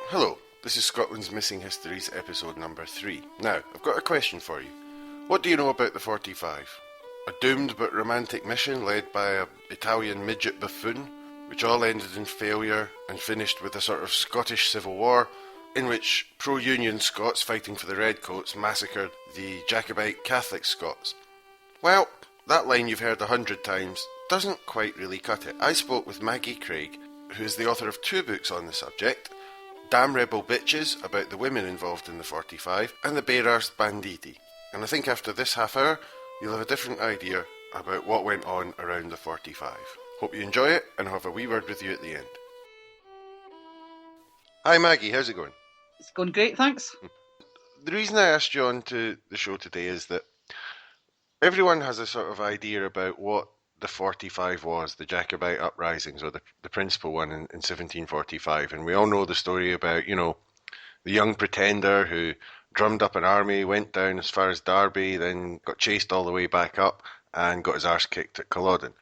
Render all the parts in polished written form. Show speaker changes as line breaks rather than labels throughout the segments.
Hello, this is Scotland's Missing Histories episode number 3. Now, I've got a question for you. What do you know about the 45? A doomed but romantic mission led by an Italian midget buffoon, which all ended in failure and finished with a sort of Scottish civil war, in which pro-Union Scots fighting for the Redcoats massacred the Jacobite Catholic Scots. Well, that line you've heard 100 times doesn't quite really cut it. I spoke with Maggie Craig, who is the author of 2 books on the subject, Damn Rebel Bitches, about the women involved in the 45, and the Bare-arsed Banditti. And I think after this half hour, you'll have a different idea about what went on around the 45. Hope you enjoy it, and I'll have a wee word with you at the end. Hi Maggie, how's it going?
It's going great, thanks.
The reason I asked you on to the show today is that everyone has a sort of idea about what the 45 was, the Jacobite uprisings, or the principal one in 1745. And we all know the story about, the young pretender who drummed up an army, went down as far as Derby, then got chased all the way back up and got his arse kicked at Culloden.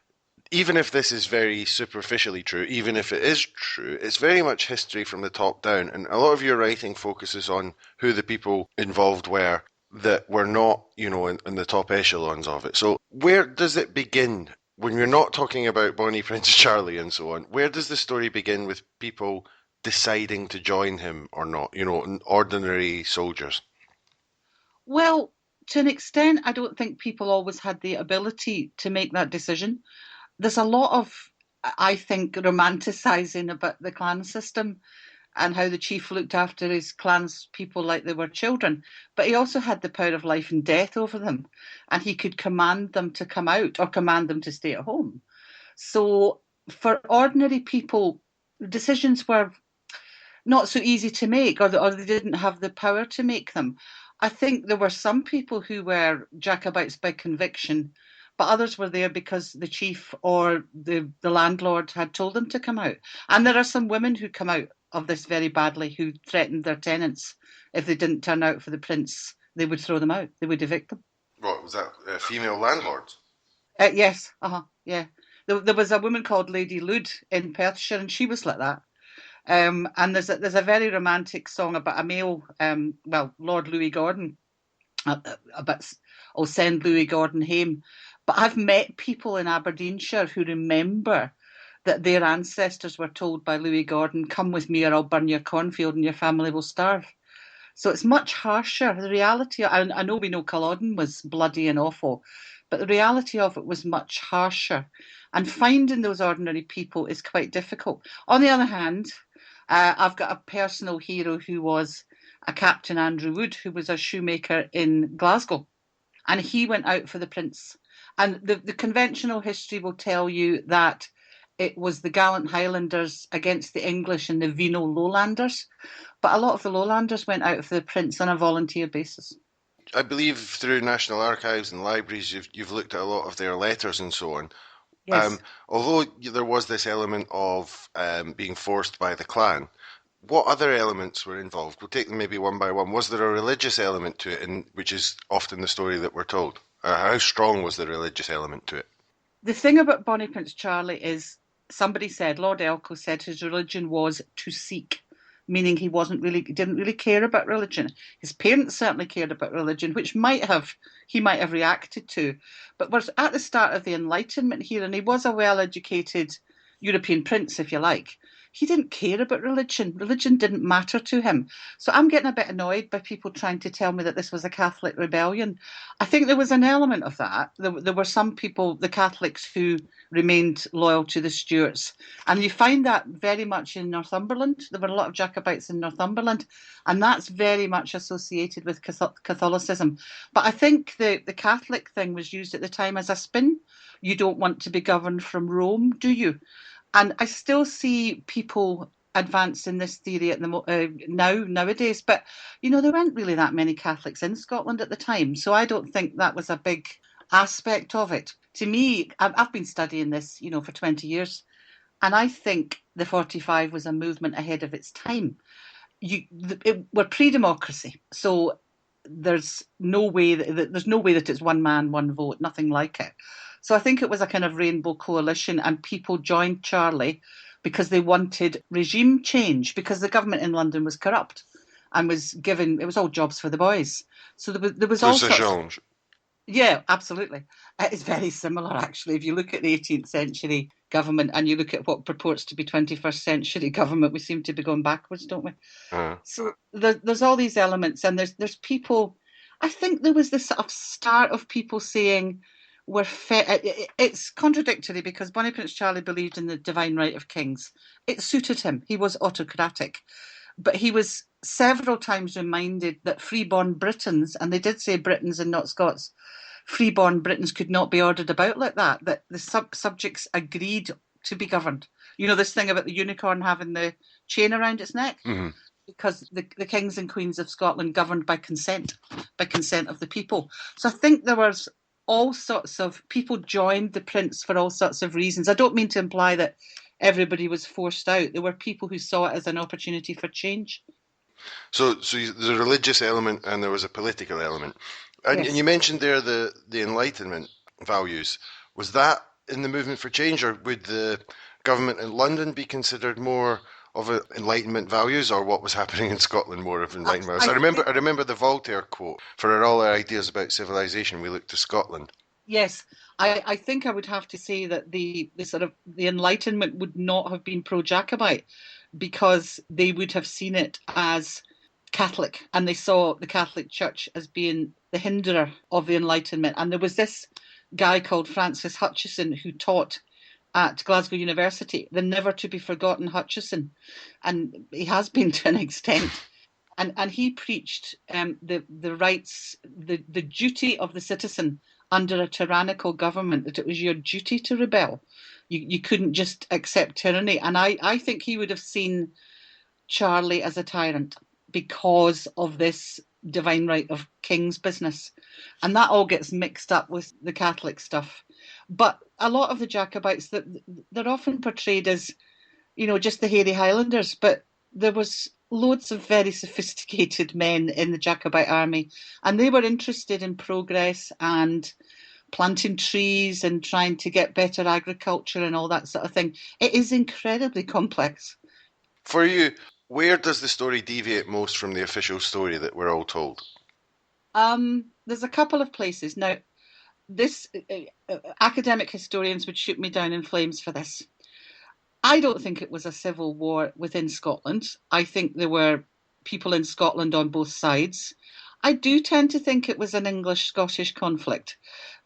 Even if this is very superficially true, even if it is true, it's very much history from the top down. And a lot of your writing focuses on who the people involved were that were not, in the top echelons of it. So where does it begin? When you're not talking about Bonnie Prince Charlie and so on, where does the story begin with people deciding to join him or not? Ordinary soldiers.
Well, to an extent, I don't think people always had the ability to make that decision. There's a lot of, I think, romanticising about the clan system and how the chief looked after his clan's people like they were children. But he also had the power of life and death over them, and he could command them to come out or command them to stay at home. So for ordinary people, decisions were not so easy to make, or they didn't have the power to make them. I think there were some people who were Jacobites by conviction, but others were there because the chief or the landlord had told them to come out. And there are some women who come out of this very badly, who threatened their tenants. If they didn't turn out for the prince, they would throw them out. They would evict them.
What was that? Female landlords?
Yes, yeah. There was a woman called Lady Lude in Perthshire, and she was like that. And there's a very romantic song about a male, Lord Louis Gordon, about "Oh, send Louis Gordon home." But I've met people in Aberdeenshire who remember that their ancestors were told by Louis Gordon, "Come with me or I'll burn your cornfield and your family will starve." So it's much harsher. The reality, I know we know Culloden was bloody and awful, but the reality of it was much harsher. And finding those ordinary people is quite difficult. On the other hand, I've got a personal hero who was a Captain Andrew Wood, who was a shoemaker in Glasgow. And he went out for the prince. And the conventional history will tell you that it was the gallant Highlanders against the English and the venal Lowlanders. But a lot of the Lowlanders went out for the prince on a volunteer basis.
I believe through National Archives and libraries, you've looked at a lot of their letters and so on.
Yes.
Although there was this element of being forced by the clan, what other elements were involved? We'll take them maybe one by one. Was there a religious element to it, which is often the story that we're told? How strong was the religious element to it?
The thing about Bonnie Prince Charlie is somebody said, Lord Elcho said his religion was to seek, meaning he didn't really care about religion. His parents certainly cared about religion, which he might have reacted to. But we're at the start of the Enlightenment here, and he was a well-educated European prince, if you like. He didn't care about religion. Religion didn't matter to him. So I'm getting a bit annoyed by people trying to tell me that this was a Catholic rebellion. I think there was an element of that. There were some people, the Catholics, who remained loyal to the Stuarts. And you find that very much in Northumberland. There were a lot of Jacobites in Northumberland, and that's very much associated with Catholicism. But I think the Catholic thing was used at the time as a spin. You don't want to be governed from Rome, do you? And I still see people advancing this theory nowadays. But, there weren't really that many Catholics in Scotland at the time. So I don't think that was a big aspect of it. To me, I've been studying this, for 20 years. And I think the 45 was a movement ahead of its time. We're pre-democracy. So there's no way that it's one man, one vote, nothing like it. So I think it was a kind of rainbow coalition, and people joined Charlie because they wanted regime change, because the government in London was corrupt and was giving, it was all jobs for the boys. So there was
So
all
it's a
sorts of,
challenge.
yeah, absolutely. It's very similar, actually. If you look at the 18th century government and you look at what purports to be 21st century government, we seem to be going backwards, don't we?
Uh,
So there's all these elements, and there's people. I think there was this sort of start of people saying it's contradictory because Bonnie Prince Charlie believed in the divine right of kings. It suited him. He was autocratic, but he was several times reminded that freeborn Britons, and they did say Britons and not Scots, freeborn Britons could not be ordered about like that. That the subjects agreed to be governed. You know this thing about the unicorn having the chain around its neck,
mhm.
because the kings and queens of Scotland governed by consent of the people. So I think there was all sorts of people joined the prince for all sorts of reasons. I don't mean to imply that everybody was forced out. There were people who saw it as an opportunity for change.
So there's a religious element and there was a political element. And
Yes.
you mentioned there the Enlightenment values. Was that in the movement for change, or would the government in London be considered more of a Enlightenment values, or what was happening in Scotland more of
I,
Enlightenment values?
I
I
think
remember the Voltaire quote: "For all our ideas about civilization, we look to Scotland."
Yes, I think I would have to say that the sort of the Enlightenment would not have been pro-Jacobite because they would have seen it as Catholic, and they saw the Catholic Church as being the hinderer of the Enlightenment. And there was this guy called Francis Hutcheson who taught at Glasgow University, the never to be forgotten Hutcheson, and he has been to an extent. And he preached the rights, the duty of the citizen under a tyrannical government, that it was your duty to rebel. You couldn't just accept tyranny. And I think he would have seen Charlie as a tyrant because of this divine right of king's business. And that all gets mixed up with the Catholic stuff. But a lot of the Jacobites, that they're often portrayed as, just the hairy Highlanders, but there was loads of very sophisticated men in the Jacobite army, and they were interested in progress and planting trees and trying to get better agriculture and all that sort of thing. It is incredibly complex.
For you, where does the story deviate most from the official story that we're all told?
There's a couple of places now. This academic historians would shoot me down in flames for this. I don't think it was a civil war within Scotland. I think there were people in Scotland on both sides. I do tend to think it was an English Scottish conflict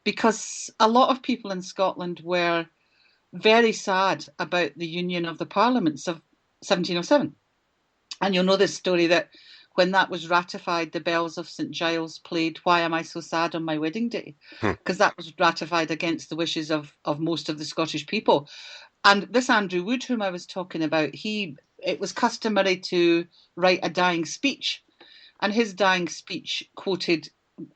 because a lot of people in Scotland were very sad about the union of the parliaments of 1707. And you'll know this story that when that was ratified, the bells of St Giles played "Why Am I So Sad on My Wedding Day?"
Hmm.
because that was ratified against the wishes of most of the Scottish people. And this Andrew Wood, whom I was talking about, it was customary to write a dying speech, and his dying speech quoted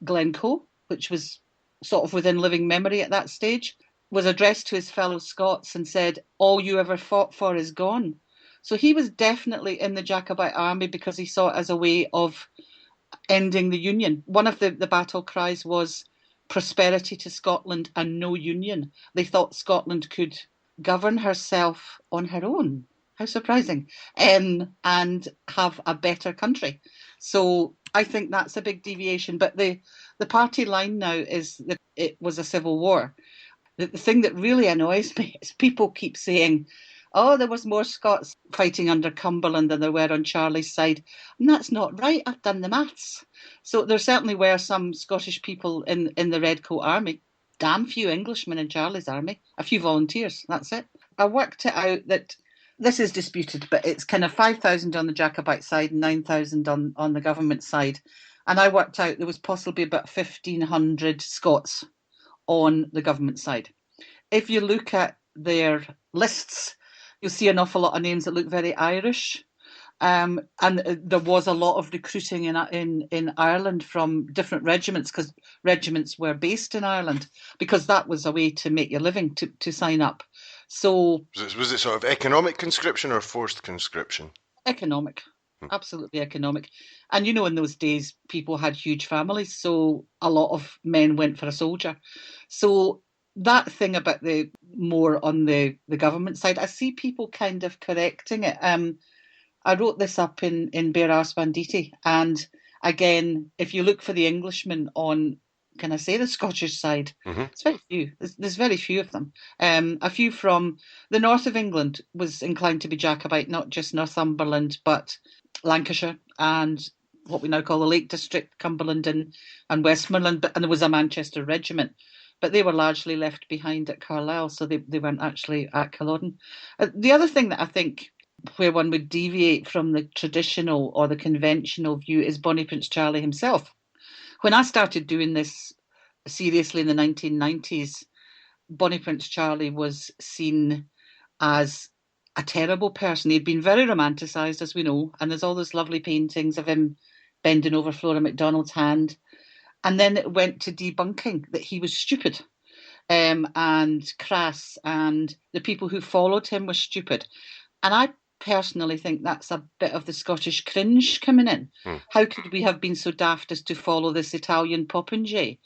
Glencoe, which was sort of within living memory at that stage, was addressed to his fellow Scots and said, "All you ever fought for is gone." So he was definitely in the Jacobite army because he saw it as a way of ending the Union. One of the battle cries was prosperity to Scotland and no Union. They thought Scotland could govern herself on her own. How surprising. And have a better country. So I think that's a big deviation. But the party line now is that it was a civil war. The thing that really annoys me is people keep saying, "Oh, there was more Scots fighting under Cumberland than there were on Charlie's side." And that's not right. I've done the maths. So there certainly were some Scottish people in the Red Coat Army. Damn few Englishmen in Charlie's army. A few volunteers. That's it. I worked it out that this is disputed, but it's kind of 5,000 on the Jacobite side and 9,000 on the government side. And I worked out there was possibly about 1,500 Scots on the government side. If you look at their lists, you'll see an awful lot of names that look very Irish. And there was a lot of recruiting in Ireland from different regiments because regiments were based in Ireland because that was a way to make your living to sign up. So
Was it sort of economic conscription or forced conscription?
economic,
Hmm.
absolutely economic. And in those days, people had huge families, so a lot of men went for a soldier. So that thing about the more on the government side, I see people kind of correcting it. I wrote this up in Bare-arsed Banditti, and again, if you look for the Englishmen on, can I say the Scottish side?
Hmm.
It's very few. There's very few of them. A few from the north of England was inclined to be Jacobite, not just Northumberland, but Lancashire and what we now call the Lake District, Cumberland and Westmoreland. And there was a Manchester regiment, but they were largely left behind at Carlisle, so they weren't actually at Culloden. The other thing that I think where one would deviate from the traditional or the conventional view is Bonnie Prince Charlie himself. When I started doing this seriously in the 1990s, Bonnie Prince Charlie was seen as a terrible person. He'd been very romanticised, as we know, and there's all those lovely paintings of him bending over Flora MacDonald's hand. And then it went to debunking that he was stupid, and crass, and the people who followed him were stupid. And I personally think that's a bit of the Scottish cringe coming in.
Hmm.
How could we have been so daft as to follow this Italian popinjay?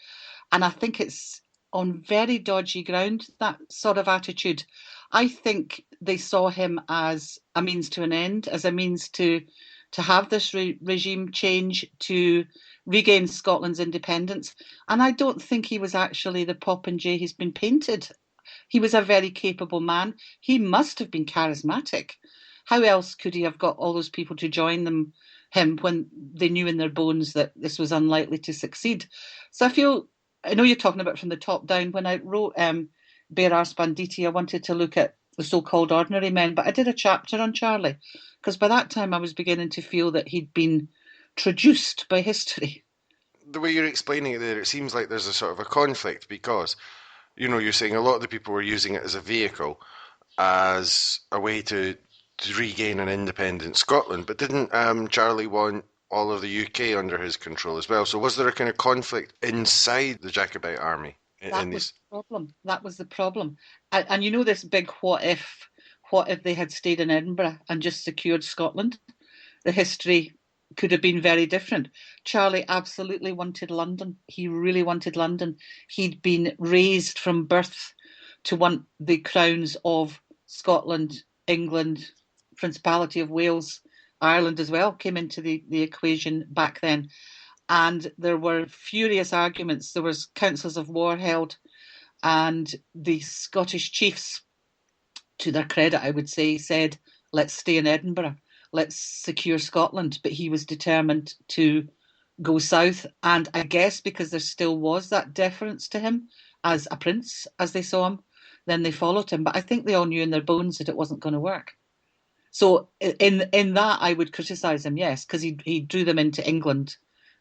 And I think it's on very dodgy ground, that sort of attitude. I think they saw him as a means to an end, as a means to have this regime change, to regain Scotland's independence. And I don't think he was actually the popinjay he's been painted. He was a very capable man. He must have been charismatic. How else could he have got all those people to join him when they knew in their bones that this was unlikely to succeed? So I know you're talking about from the top down. When I wrote Bare-arsed Banditti, I wanted to look at the so-called ordinary men, but I did a chapter on Charlie because by that time I was beginning to feel that he'd been traduced by history.
The way you're explaining it there, it seems like there's a sort of a conflict because, you're saying a lot of the people were using it as a vehicle, as a way to regain an independent Scotland. But didn't Charlie want all of the UK under his control as well? So was there a kind of conflict inside the Jacobite army in
That was
these?
the problem. That was the problem. And you know this big what if they had stayed in Edinburgh and just secured Scotland? The history could have been very different. Charlie absolutely wanted London. He really wanted London. He'd been raised from birth to want the crowns of Scotland, England, Principality of Wales, Ireland as well came into the equation back then. And there were furious arguments. There was councils of war held, and the Scottish chiefs, to their credit, I would say, said, let's stay in Edinburgh, let's secure Scotland. But he was determined to go south. And I guess because there still was that deference to him as a prince, as they saw him, then they followed him. But I think they all knew in their bones that it wasn't going to work. So in that, I would criticise him, yes, because he drew them into England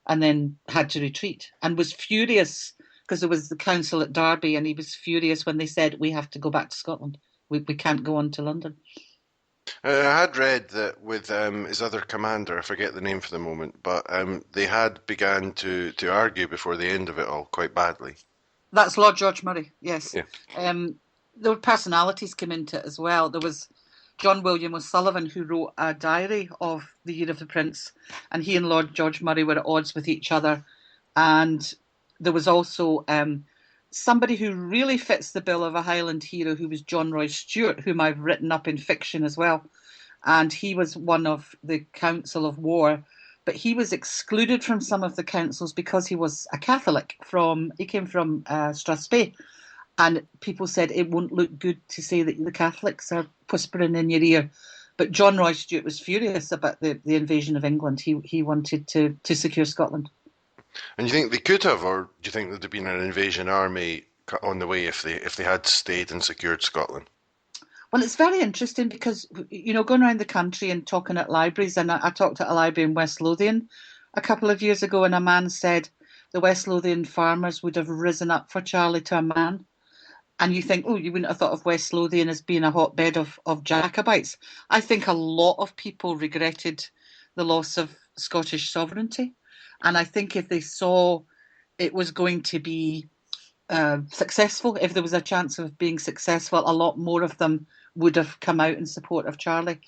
and then had to retreat and was furious because there was the council at Derby and he was furious when they said, we have to go back to Scotland. We can't go on to London.
I had read that with his other commander, I forget the name for the moment, but they had began to argue before the end of it all quite badly.
That's Lord George Murray, yes.
Yeah.
There were personalities came into it as well. There was John William O'Sullivan, who wrote a diary of the Year of the Prince, and he and Lord George Murray were at odds with each other. And there was also somebody who really fits the bill of a Highland hero, who was John Roy Stewart, whom I've written up in fiction as well. And he was one of the Council of War, but he was excluded from some of the councils because he was a Catholic. He came from Strathspey, and people said it won't look good to say that the Catholics are whispering in your ear. But John Roy Stewart was furious about the invasion of England. He wanted to secure Scotland.
And you think they could have, or do you think there'd have been an invasion army on the way if they had stayed and secured Scotland?
Well, it's very interesting because, going around the country and talking at libraries, and I talked at a library in West Lothian a couple of years ago, and a man said the West Lothian farmers would have risen up for Charlie to a man. And you think, oh, you wouldn't have thought of West Lothian as being a hotbed of Jacobites. I think a lot of people regretted the loss of Scottish sovereignty. And I think if they saw it was going to be successful, if there was a chance of being successful, a lot more of them would have come out in support of Charlie.